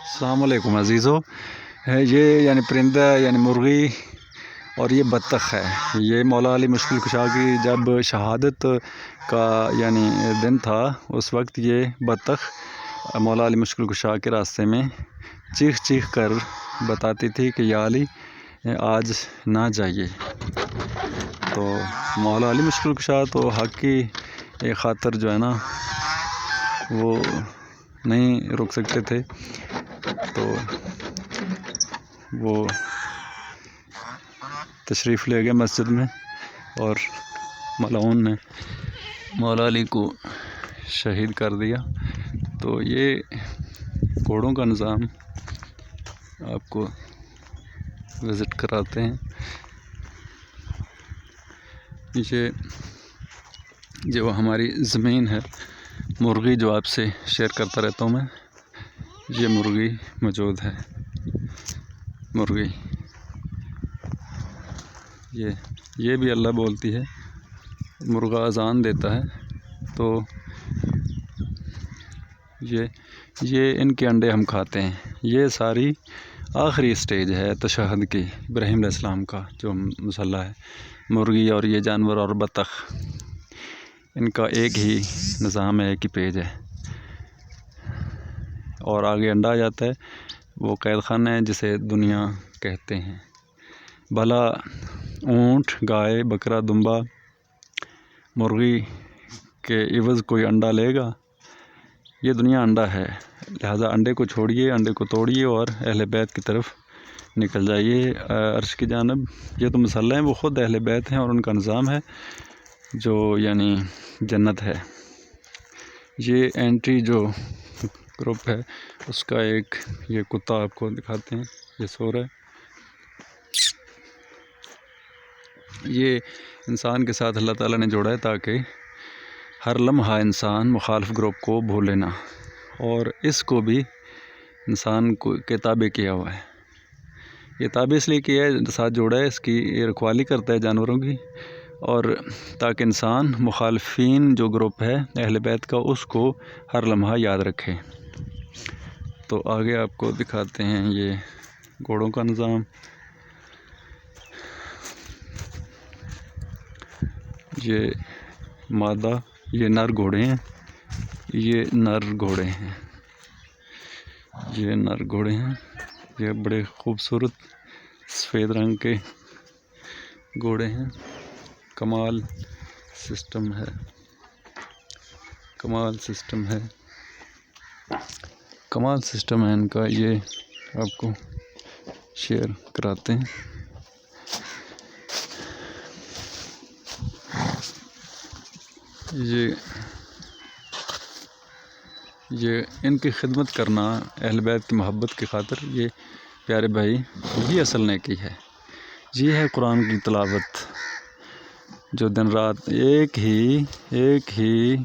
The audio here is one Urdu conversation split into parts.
السلام علیکم عزیزو. یہ یعنی پرندہ یعنی مرغی اور یہ بطخ ہے. یہ مولا علی مشکل کشا کی جب شہادت کا یعنی دن تھا اس وقت یہ بطخ مولا علی مشکل کشا کے راستے میں چیخ چیخ کر بتاتی تھی کہ یا علی آج نہ جائیے. تو مولا علی مشکل کشا تو حق کی خاطر جو ہے نا وہ نہیں رک سکتے تھے. تو وہ تشریف لے گئے مسجد میں اور ملعون نے مولا علی کو شہید کر دیا. تو یہ گھوڑوں کا نظام آپ کو وزٹ کراتے ہیں. یہ جو ہماری زمین ہے مرغی جو آپ سے شیئر کرتا رہتا ہوں میں، یہ مرغی موجود ہے. مرغی یہ بھی اللہ بولتی ہے. مرغا اذان دیتا ہے تو یہ ان کے انڈے ہم کھاتے ہیں. یہ ساری آخری سٹیج ہے تشہد کی ابراہیم علیہ السلام کا جو مصلی ہے. مرغی اور یہ جانور اور بطخ ان کا ایک ہی نظام ہے، ایک ہی پیج ہے. اور آگے انڈا آ جاتا ہے، وہ قید خانہ ہے جسے دنیا کہتے ہیں. بھلا اونٹ، گائے، بکرا، دمبا مرغی کے عوض کوئی انڈا لے گا؟ یہ دنیا انڈا ہے، لہذا انڈے کو چھوڑیے، انڈے کو توڑیے اور اہل بیت کی طرف نکل جائیے عرش کی جانب. یہ تو مصلی ہیں، وہ خود اہل بیت ہیں اور ان کا نظام ہے جو یعنی جنت ہے. یہ اینٹی جو گروپ ہے اس کا ایک یہ کتا آپ کو دکھاتے ہیں، یہ سو رہا ہے. یہ انسان کے ساتھ اللہ تعالیٰ نے جوڑا ہے تاکہ ہر لمحہ انسان مخالف گروپ کو بھولے نہ، اور اس کو بھی انسان کو کے تابع کیا ہوا ہے. یہ تابع اس لیے کیا ہے، ساتھ جوڑا ہے، اس کی یہ رکھوالی کرتا ہے جانوروں کی، اور تاکہ انسان مخالفین جو گروپ ہے اہل بیت کا اس کو ہر لمحہ یاد رکھے. تو آگے آپ کو دکھاتے ہیں یہ گھوڑوں کا نظام. یہ مادہ، یہ نر گھوڑے ہیں، یہ نر گھوڑے ہیں، یہ نر گھوڑے ہیں. یہ بڑے خوبصورت سفید رنگ کے گھوڑے ہیں. کمال سسٹم ہے، کمال سسٹم ہے، کمال سسٹم ہے ان کا. یہ آپ کو شیئر کراتے ہیں. یہ ان کی خدمت کرنا اہل بیت کی محبت کی خاطر، یہ پیارے بھائی یہ اصل نیکی ہے. یہ ہے قرآن کی تلاوت جو دن رات ایک ہی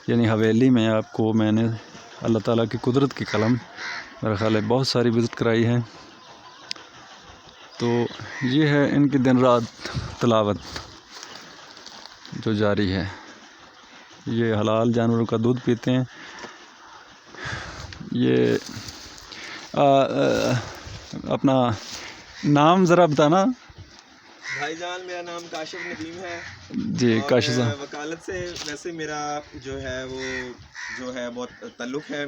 یعنی حویلی میں آپ کو میں نے اللہ تعالیٰ کی قدرت کی قلم میرا خیال ہے بہت ساری وزٹ کرائی ہے. تو یہ ہے ان کی دن رات تلاوت جو جاری ہے. یہ حلال جانوروں کا دودھ پیتے ہیں. یہ اپنا نام ذرا بتانا. بھائی جان میرا نام کاشف ندیم ہے جی. کاشف صاحب وکالت سے ویسے میرا جو ہے وہ بہت تعلق ہے،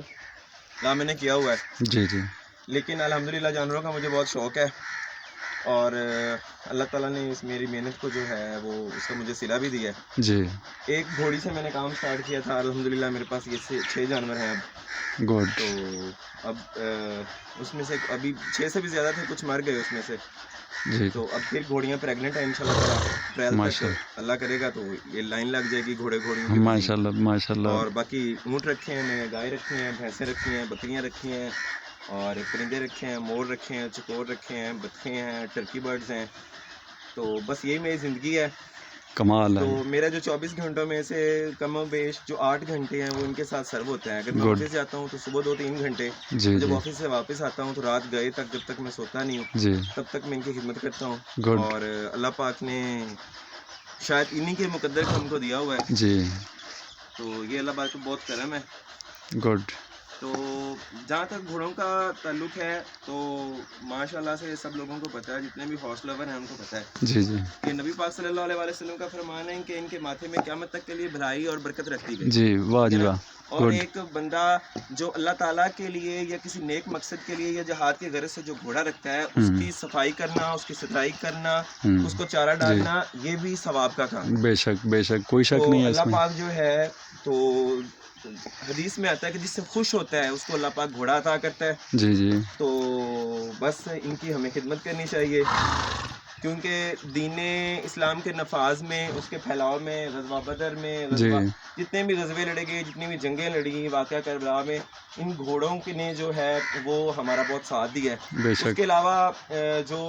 کام میں نے کیا ہوا ہے. جی جی. لیکن الحمدللہ جانوروں کا مجھے بہت شوق ہے، اور اللہ تعالیٰ نے اس میری محنت کو جو ہے وہ اس کا مجھے صلہ بھی دیا ہے. جی. ایک گھوڑی سے میں نے کام سٹارٹ کیا تھا، الحمدللہ میرے پاس یہ 6 جانور ہیں اب. گڈ. تو اب اس میں سے ابھی 6 سے بھی زیادہ تھے، کچھ مر گئے اس میں سے. جی. تو اب پھر گھوڑیاں پریگننٹ ہیں انشاءاللہ اپریل تک اللہ کرے گا تو یہ لائن لگ جائے گی گھوڑیوں کی. ماشاءاللہ ماشاءاللہ. اور باقی اونٹ رکھے ہیں، میں گائے رکھی ہیں، بھینسیں رکھی ہیں، بکریاں رکھی ہیں، اور پرندے رکھے ہیں، مور رکھے ہیں، چکور رکھے ہیں، بطخیں ہیں، ٹرکی برڈز ہیں. تو بس یہی میری زندگی ہے. کمال ہے. تو میرا جو 24 گھنٹوں میں سے کم و بیش جو 8 گھنٹے ہیں وہ ان کے ساتھ سرو ہوتے ہیں. اگر میں آفس جاتا ہوں تو صبح 2-3 گھنٹے، جب آفس سے واپس آتا ہوں تو رات گئے تک جب تک میں سوتا نہیں ہوں تب تک میں ان کی خدمت کرتا ہوں. اور اللہ پاک نے شاید انہی کے مقدر ہم کو دیا ہوا ہے. جی. تو یہ اللہ پاک کا بہت کرم ہے. گڈ. تو جہاں تک گھوڑوں کا تعلق ہے تو ماشاءاللہ سے سب لوگوں کو پتہ ہے، جتنے بھی ہارس لور ہیں ان کو پتہ ہے جی جی کہ نبی پاک صلی اللہ علیہ وسلم کا فرمان ہے کہ ان کے ماتھے میں قیامت تک کے لیے بھلائی اور برکت رکھی گئی. جی واہ جی واہ. اور ایک بندہ جو اللہ تعالیٰ کے لیے یا کسی نیک مقصد کے لیے یا جہاد کے غرض سے جو گھوڑا رکھتا ہے، اس کی صفائی کرنا، اس کی ستائی کرنا، اس کو چارہ ڈالنا، یہ بھی ثواب کا کام. بے شک بے شک، کوئی شک نہیں ہے اس میں. اللہ پاک جو ہے تو حدیث میں آتا ہے کہ جس سے خوش ہوتا ہے اس کو اللہ پاک گھوڑا عطا کرتا ہے. جی جی. تو بس ان کی ہمیں خدمت کرنی چاہیے، کیونکہ دین اسلام کے نفاذ میں، اس کے پھیلاؤ میں، غزوہ بدر میں، جتنے بھی غزوے لڑے گئے، جتنی بھی جنگیں لڑی، واقعہ کربلا میں، ان گھوڑوں کے نے جو ہے وہ ہمارا بہت ساتھ دیا ہے. اس کے علاوہ جو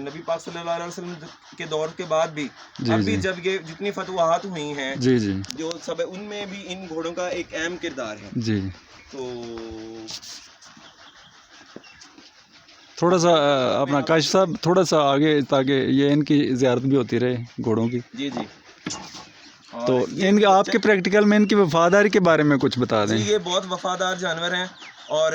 نبی پاک صلی اللہ علیہ وسلم کے دور کے بعد بھی اب بھی جب یہ جتنی فتوحات ہوئی ہیں جو سب، ان میں بھی ان گھوڑوں کا ایک اہم کردار ہے. جی. تو تھوڑا سا اپنا کاشف صاحب تھوڑا سا آگے، تاکہ یہ ان کی زیارت بھی ہوتی رہے گھوڑوں کی. جی جی. تو ان آپ کے پریکٹیکل میں ان کی وفاداری کے بارے میں کچھ بتا دیں. یہ بہت وفادار جانور ہیں، اور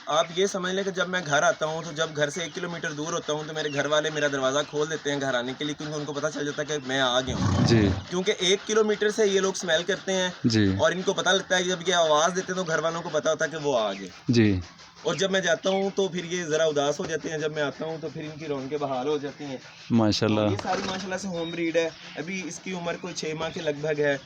آپ یہ سمجھ لیں کہ جب میں گھر آتا ہوں تو جب گھر سے 1 کلومیٹر دور ہوتا ہوں تو میرے گھر والے میرا دروازہ کھول دیتے ہیں گھر آنے کے لیے، کیونکہ ان کو پتہ چل جاتا ہے کہ میں آ گیا ہوں. جی. کیونکہ 1 کلومیٹر سے یہ لوگ اسمیل کرتے ہیں. جی. اور ان کو پتہ لگتا ہے کہ جب یہ آواز دیتے ہیں تو گھر والوں کو پتہ ہوتا ہے کہ وہ آ گئے. جی. اور جب میں جاتا ہوں تو پھر یہ ذرا اداس ہو جاتے ہیں، جب میں آتا ہوں تو پھر ان کی رونقیں بحال ہو جاتی ہیں. ماشاءاللہ. یہ ساری ماشاءاللہ سے ہوم بریڈ ہے. ابھی اس کی عمر کوئی 6 ماہ کے لگ بھگ ہے.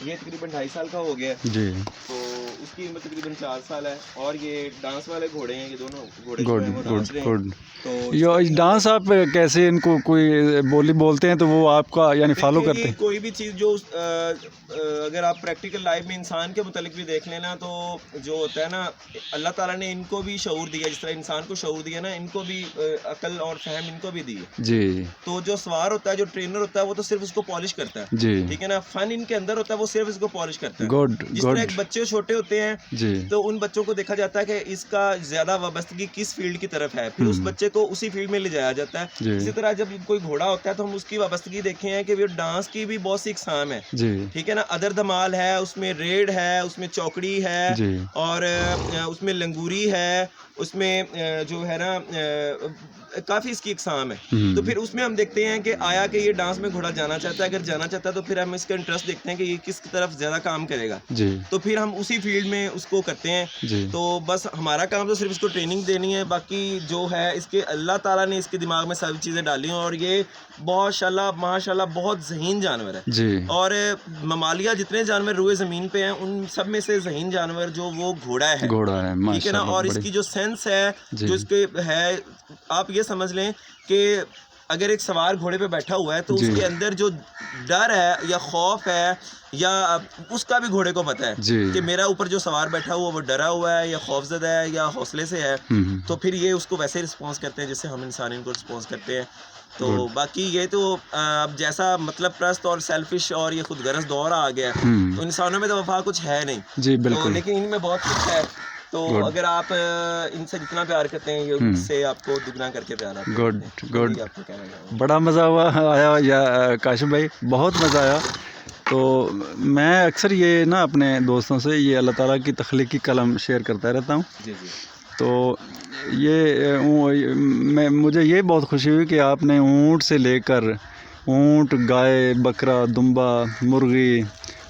یہ تقریباً 2.5 سال کا ہو گیا. جی. تو اس کی عمر تقریباً 4 سال ہے. اور یہ ڈانس والے گھوڑے ہیں، یہ دونوں گھوڑے جو ہیں وہ ڈانس رہے ہیں. تو یہ ڈانس آپ کیسے ان کو کوئی بولی بولتے ہیں تو وہ آپ کا یعنی فالو کرتے ہیں؟ کوئی بھی چیز جو اگر آپ پریکٹیکل لائف میں انسان کے متعلق بھی دیکھ لینا تو جو ہوتا ہے نا، اللہ تعالیٰ نے ان کو بھی شعور دیا، جس طرح انسان کو شعور دیا نا، ان کو بھی عقل اور فہم ان کو بھی دی ہے. جی. تو جو سوار ہوتا ہے، جو ٹرینر ہوتا ہے، وہ تو صرف اس کو پالش کرتا ہے. جی. ٹھیک ہے نا. فن ان کے اندر ہوتا ہے، وہ صرف اس کو پالش کرتا ہے. گڈ. جس طرح ایک بچے چھوٹے ہوتے ہیں جی. تو ان بچوں کو دیکھا جاتا ہے کہ اس کا زیادہ وابستگی کس فیلڈ کی طرف ہے، پھر اس بچے کو اسی فیلڈ میں لے جایا جاتا ہے. اسی طرح جب کوئی گھوڑا ہوتا ہے تو ہم اس کی وابستگی دیکھیں ہیں کہ ڈانس کی بھی بہت سی اقسام ہے. ٹھیک ہے نا. ادر دمال ہے، اس میں ریڈ ہے، اس میں چوکڑی ہے، اور اس میں لنگوری ہے، اس میں جو ہے نا کافی اس کی اقسام ہے. تو پھر اس میں ہم دیکھتے ہیں کہ آیا کہ یہ ڈانس میں گھوڑا جانا چاہتا ہے. اگر جانا چاہتا ہے تو پھر ہم اس کا انٹرسٹ دیکھتے ہیں کہ یہ کس طرف زیادہ کام کرے گا. تو پھر ہم اسی فیلڈ میں اس کو کرتے ہیں. تو بس ہمارا کام تو صرف اس کو ٹریننگ دینی ہے. باقی جو ہے اس کے اللہ تعالیٰ نے اس کے دماغ میں ساری چیزیں ڈالی ہیں، اور یہ ماشاءاللہ بہت ذہین جانور ہے. اور ممالیہ جتنے جانور روئے زمین پہ ہیں ان سب میں سے ذہین جانور جو وہ گھوڑا ہے. ٹھیک ہے نا. اور اس کی جو سینس ہے، جو اس کے ہے، آپ یہ سمجھ لیں کہ اگر ایک سوار گھوڑے پہ بیٹھا ہوا ہے تو اس کے اندر جو ڈر ہے یا خوف ہے، یا اس کا بھی گھوڑے کو پتہ ہے کہ میرا اوپر جو سوار بیٹھا ہوا وہ ڈرا ہوا ہے یا خوف زدہ ہے یا حوصلے سے ہے. تو پھر یہ اس کو ویسے رسپانس کرتے ہیں جیسے ہم انسان ان کو رسپانس کرتے ہیں. تو باقی یہ تو اب جیسا مطلب پرست اور سیلفش اور یہ خود غرض دور آ گیا ہے، تو انسانوں میں تو وفا کچھ ہے نہیں. جی بالکل. لیکن ان میں بہت کچھ ہے. تو اگر آپ ان سے جتنا پیار کرتے ہیں یہ ان سے آپ کو دگنا کر کے پیار آتا ہے. گڈ. بڑا مزہ آیا یا کاشف بھائی، بہت مزہ آیا. تو میں اکثر یہ نا اپنے دوستوں سے یہ اللہ تعالیٰ کی تخلیقی کلام شیئر کرتا رہتا ہوں. تو یہ مجھے یہ بہت خوشی ہوئی کہ آپ نے اونٹ سے لے کر اونٹ، گائے، بکرا، دمبا، مرغی،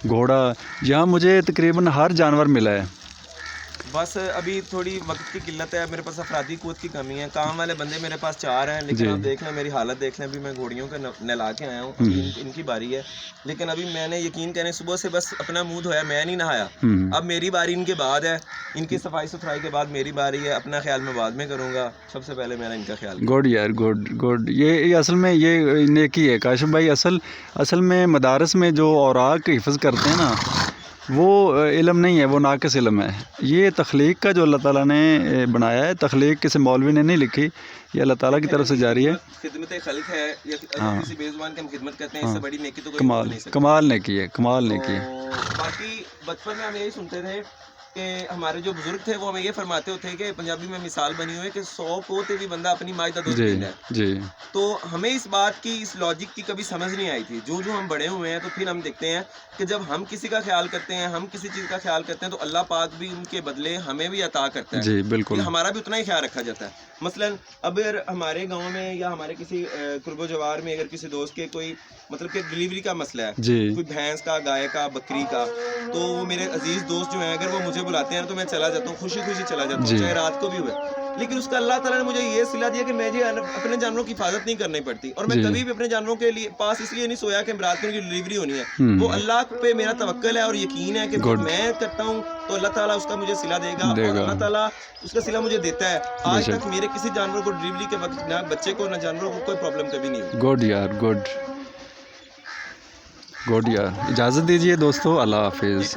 گھوڑا، یہاں مجھے تقریباً ہر جانور ملا ہے. بس ابھی تھوڑی وقت کی قلت ہے، میرے پاس افرادی قوت کی کمی ہے. کام والے بندے میرے پاس 4 ہیں، لیکن آپ دیکھ لیں میری حالت دیکھ لیں. ابھی میں گھوڑیوں کا نہلا کے آیا ہوں، ان کی باری ہے. لیکن ابھی میں نے یقین کریں صبح سے بس اپنا منہ دھویا، میں نہیں نہایا. اب میری باری ان کے بعد ہے. ان کی صفائی ستھرائی کے بعد میری باری ہے. اپنا خیال میں بعد میں کروں گا، سب سے پہلے میں نے ان کا خیال. گڈ یار، گڈ. یہ اصل میں یہ نیکی ہے کاشف بھائی. اصل میں مدارس میں جو اوراق حفظ کرتے ہیں نا، وہ علم نہیں ہے، وہ ناقص علم ہے. یہ تخلیق کا جو اللہ تعالیٰ نے بنایا ہے، تخلیق کسی مولوی نے نہیں لکھی، یہ اللہ تعالیٰ کی طرف سے جاری ہے. خدمت خلق ہے یا کسی بے زبان کی ہم خدمت کرتے ہیں، اس سے بڑی نیکی تو کوئی کمال نیکی ہے. باقی بچپن میں ہم یہی سنتے تھے کہ ہمارے جو بزرگ تھے وہ ہمیں یہ فرماتے ہوتے کہ پنجابی میں مثال بنی ہوئی ہے کہ 100 پوتے بھی بندہ اپنی مائی دا دودھ پیتا ہے. جی. تو ہمیں اس بات کی اس لاجک کی کبھی سمجھ نہیں آئی تھی. جو ہم بڑے ہوئے ہیں تو پھر ہم دیکھتے ہیں کہ جب ہم کسی کا خیال کرتے ہیں, ہم کسی چیز کا خیال کرتے ہیں تو اللہ پاک بھی ان کے بدلے ہمیں بھی عطا کرتا ہے. جی بالکل. ہمارا بھی اتنا ہی خیال رکھا جاتا ہے. مثلاً اگر ہمارے گاؤں میں یا ہمارے کسی قرب و جوار میں اگر کسی دوست کے کوئی مطلب کہ ڈلیوری کا مسئلہ ہے, کوئی بھینس کا, گائے کا, بکری کا, تو وہ میرے عزیز دوست جو ہیں اگر وہ مجھے بلاتے ہیں تو میں چلا جاتا ہوں, خوشی خوشی چلا جاتا ہوں, چاہے رات کو بھی ہوئے. لیکن اس کا اللہ تعالیٰ نے مجھے یہ صلہ دیا کہ مجھے اپنے جانوروں کی حفاظت نہیں کرنی پڑتی, اور میں کبھی بھی اپنے جانوروں کے لیے پاس اس لیے نہیں سویا کہ رات کو ان کی ڈلیوری ہونی ہے. وہ اللہ پہ میرا توکل ہے اور یقین ہے کہ میں کرتا ہوں تو اللہ تعالیٰ اس کا مجھے صلہ دے گا, اور اللہ تعالیٰ اس کا صلہ مجھے دیتا ہے. آج تک میرے کسی جانور کو ڈلیوری کے وقت نہ بچے کو نہ جانوروں کو کوئی پرابلم کبھی نہیں ہوئی. گڈ یار, گڈ یار. اجازت دیجیے دوستو, اللہ حافظ.